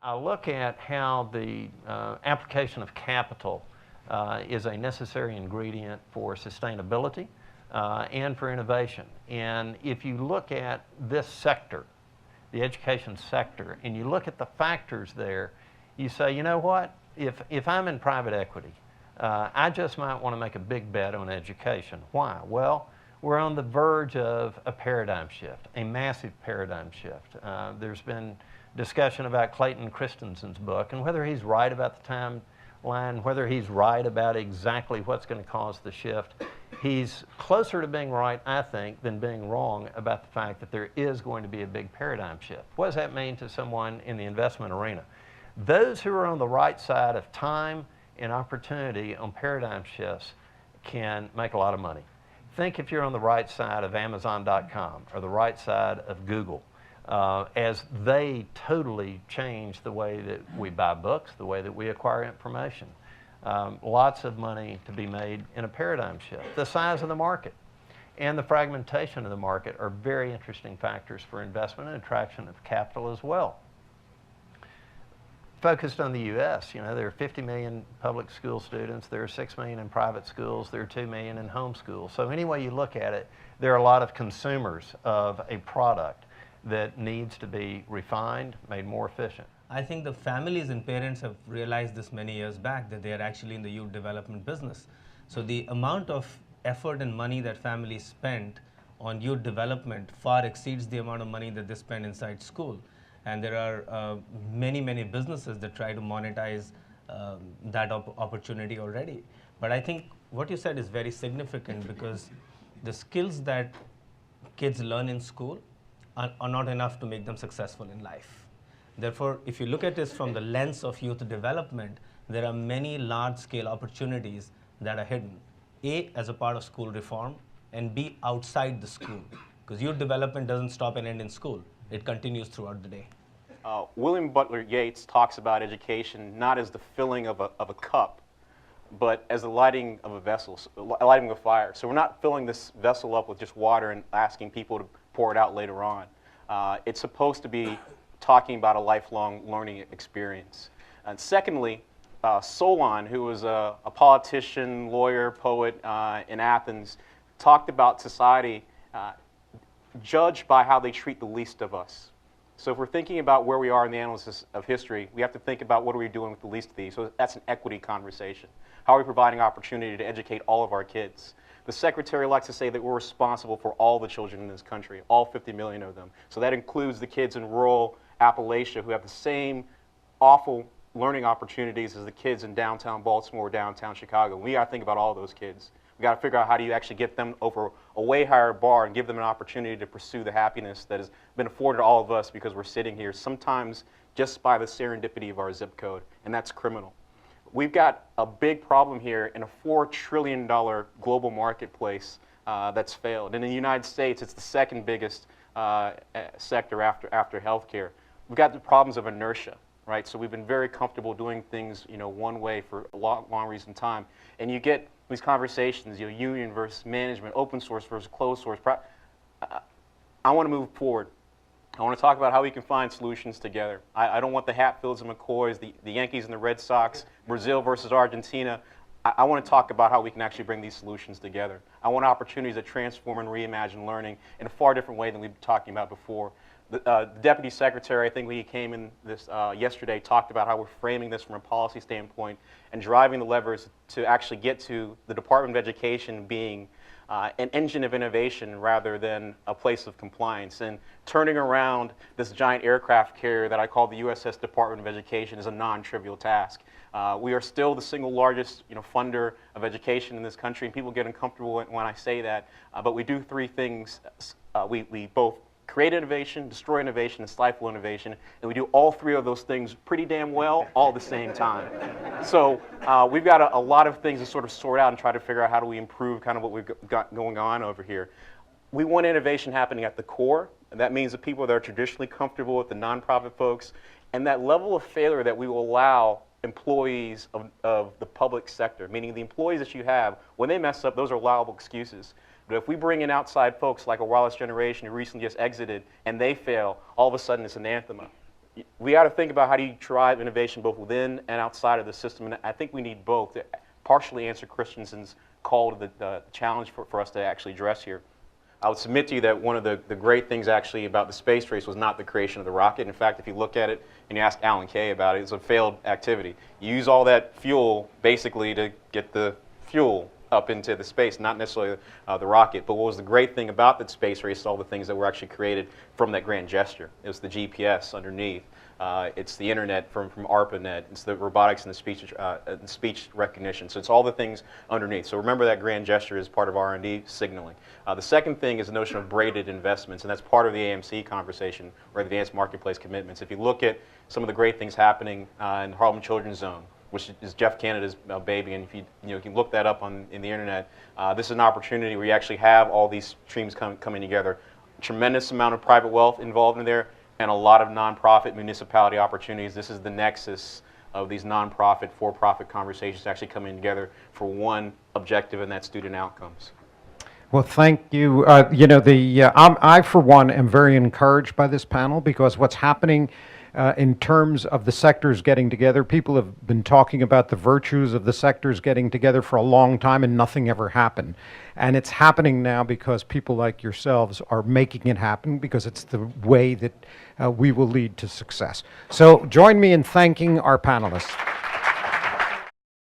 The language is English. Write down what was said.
I look at how the application of capital is a necessary ingredient for sustainability and for innovation. And if you look at this sector, the education sector, and you look at the factors there, you say, you know what, if I'm in private equity, I just might want to make a big bet on education. Why? Well, we're on the verge of a paradigm shift, a massive paradigm shift. There's been discussion about Clayton Christensen's book and whether he's right about the timeline, whether he's right about exactly what's going to cause the shift. He's closer to being right, I think, than being wrong about the fact that there is going to be a big paradigm shift. What does that mean to someone in the investment arena? Those who are on the right side of time and opportunity on paradigm shifts can make a lot of money. Think if you're on the right side of Amazon.com or the right side of Google, as they totally change the way that we buy books, the way that we acquire information. Lots of money to be made in a paradigm shift. The size of the market and the fragmentation of the market are very interesting factors for investment and attraction of capital as well. Focused on the U.S., there are 50 million public school students, there are 6 million in private schools, there are 2 million in home schools. So any way you look at it, there are a lot of consumers of a product that needs to be refined, made more efficient. I think the families and parents have realized this many years back that they are actually in the youth development business. So the amount of effort and money that families spend on youth development far exceeds the amount of money that they spend inside school. And there are many, many businesses that try to monetize that opportunity already. But I think what you said is very significant because the skills that kids learn in school are not enough to make them successful in life. Therefore, if you look at this from the lens of youth development, there are many large-scale opportunities that are hidden. A, as a part of school reform, and B, outside the school. Because youth development doesn't stop and end in school. It continues throughout the day. William Butler Yeats talks about education not as the filling of a cup, but as the lighting of a vessel, lighting of a fire. So we're not filling this vessel up with just water and asking people to pour it out later on. It's supposed to be talking about a lifelong learning experience. And secondly, Solon, who was a politician, lawyer, poet in Athens, talked about society judged by how they treat the least of us. So if we're thinking about where we are in the analysis of history, we have to think about what are we doing with the least of these. So that's an equity conversation. How are we providing opportunity to educate all of our kids? The secretary likes to say that we're responsible for all the children in this country, all 50 million of them. So that includes the kids in rural Appalachia who have the same awful learning opportunities as the kids in downtown Baltimore or downtown Chicago. We got to think about all those kids. We got to figure out how do you actually get them over a way higher bar and give them an opportunity to pursue the happiness that has been afforded to all of us because we're sitting here sometimes just by the serendipity of our zip code, and that's criminal. We've got a big problem here in a $4 trillion global marketplace that's failed. And in the United States, it's the second biggest sector after healthcare. We've got the problems of inertia, right? So we've been very comfortable doing things, one way for a long recent time. And you get these conversations, union versus management, open source versus closed source. I want to move forward. I want to talk about how we can find solutions together. I don't want the Hatfields and McCoys, the Yankees and the Red Sox, Brazil versus Argentina. I want to talk about how we can actually bring these solutions together. I want opportunities to transform and reimagine learning in a far different way than we've been talking about before. The Deputy Secretary, I think when he came in this yesterday, talked about how we're framing this from a policy standpoint and driving the levers to actually get to the Department of Education being an engine of innovation rather than a place of compliance. And turning around this giant aircraft carrier that I call the USS Department of Education is a non-trivial task. We are still the single largest funder of education in this country, and people get uncomfortable when I say that, but we do three things. We both create innovation, destroy innovation, and stifle innovation, and we do all three of those things pretty damn well all at the same time. So we've got a lot of things to sort of sort out and try to figure out how do we improve kind of what we've got going on over here. We want innovation happening at the core, and that means the people that are traditionally comfortable with the nonprofit folks, and that level of failure that we will allow employees of the public sector, meaning the employees that you have, when they mess up, those are allowable excuses. But if we bring in outside folks like a wireless generation who recently just exited and they fail, all of a sudden it's anathema. we got to think about how do you drive innovation both within and outside of the system, and I think we need both to partially answer Christensen's call to the challenge for us to actually address here. I would submit to you that one of the great things actually about the space race was not the creation of the rocket. In fact, if you look at it and you ask Alan Kay about it, it's a failed activity. You use all that fuel basically to get the fuel up into the space, not necessarily the rocket. But what was the great thing about the space race is all the things that were actually created from that grand gesture. It was the GPS underneath. It's the internet from ARPANET. It's the robotics and the speech recognition. So it's all the things underneath. So remember that grand gesture is part of R&D signaling. The second thing is the notion of braided investments, and that's part of the AMC conversation, or Advanced Marketplace Commitments. If you look at some of the great things happening in Harlem Children's Zone, which is Jeff Canada's baby, and if you can look that up in the internet, this is an opportunity where you actually have all these streams coming together. Tremendous amount of private wealth involved in there, and a lot of nonprofit municipality opportunities. This is the nexus of these nonprofit, for-profit conversations actually coming together for one objective, and that's student outcomes. Well, thank you. I, for one, am very encouraged by this panel, because what's happening in terms of the sectors getting together, people have been talking about the virtues of the sectors getting together for a long time, and nothing ever happened. And it's happening now because people like yourselves are making it happen, because it's the way that we will lead to success. So join me in thanking our panelists.